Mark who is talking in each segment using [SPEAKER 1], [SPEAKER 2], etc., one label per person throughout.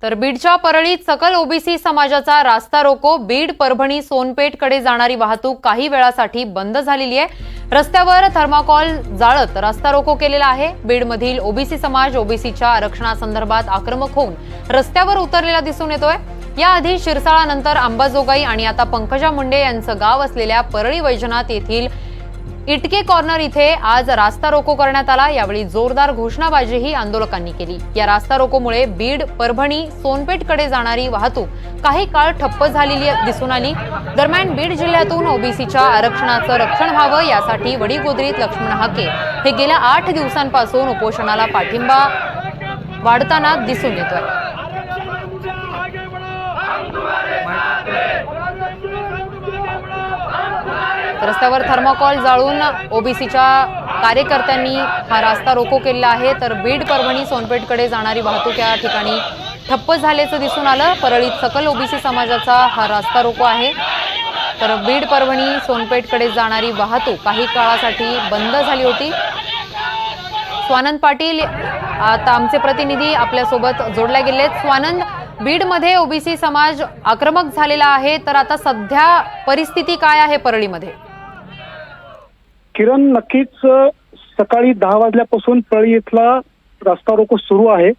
[SPEAKER 1] तर बीडच्या परळीत सकल ओबीसी समाजाचा रास्ता रोको, बीड परभणी सोनपेठकडे जाणारी वाहतूक काही वेळासाठी बंद झालेली आहे। रस्त्यावर थर्माकोल जाळत रास्ता रोको केलेला आहे। बीडमधील ओबीसी समाज ओबीसीच्या आरक्षणासंदर्भात आक्रमक होऊन रस्त्यावर उतरलेला दिसून येतोय। याआधी शिरसाळानंतर अंबाजोगाई आणि आता पंकजा मुंडे यांचं गाव असलेल्या परळी वैजनाथ येथील इटके कॉर्नर इथे आज रास्ता रोको करण्यात आला। यावेळी जोरदार घोषणाबाजीही आंदोलकांनी केली। या रास्ता रोकोमुळे बीड परभणी सोनपेठकडे जाणारी वाहतूक काही काळ ठप्प झालेली दिसून आली। दरम्यान बीड जिल्ह्यातून ओबीसीच्या आरक्षणाचं रक्षण व्हावं यासाठी वडीगोद्रीत लक्ष्मण हाके हे गेल्या 8 दिवसांपासून उपोषणाला पाठिंबा वाढताना दिसून येतोय। रस्त्यावर थर्माकोल जाळून ओबीसीच्या कार्यकर्त्यांनी हा रास्ता रोको केला आहे। तर बीड परभणी सोनपेठकडे जाणारी वाहतूक या ठिकाणी ठप्प झाल्याचं दिसून आलं। परळीत सकल ओबीसी समाजाचा हा रास्ता रोको आहे। तर बीड परभणी सोनपेठकडे जाणारी वाहतूक काही काळासाठी बंद झाली होती। स्वानंद पाटील आता आमचे प्रतिनिधी आपल्यासोबत जोडले गेलेत। स्वानंद, बीडमध्ये ओबीसी समाज आक्रमक झालेला आहे, तर आता सध्या परिस्थिती काय आहे परळीमध्ये?
[SPEAKER 2] किरण, नक्कीच सकाळी 10 वाजल्यापासून परळी इथला रस्ता रोको सुरू आहे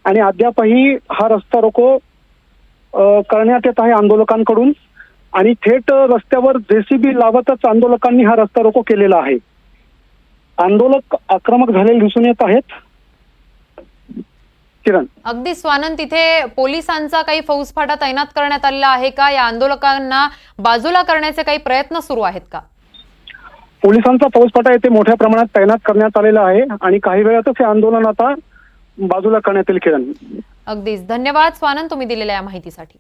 [SPEAKER 2] आणि अद्यापही हा रस्ता रोको करण्यात येत आहे आंदोलकांकडून आणि थेट रस्त्यावर जेसीबी लावतच आंदोलकांनी हा रस्ता रोको केलेला आहे। आंदोलक आक्रमक झालेले दिसून येत आहेत। किरण,
[SPEAKER 1] अगदी स्वानंद, तिथे पोलिसांचा काही फौजफाटा तैनात करण्यात आलेला आहे का? या आंदोलकांना बाजूला करण्याचे काही प्रयत्न सुरू आहेत का?
[SPEAKER 2] पोलिसांचा फौजफाटा येथे मोठ्या प्रमाणात तैनात करण्यात आलेला आहे आणि काही वेळातच हे आंदोलन आता बाजूला करण्यात येईल। किरण,
[SPEAKER 1] अगदीच धन्यवाद स्वानंद, तुम्ही दिलेल्या या माहितीसाठी।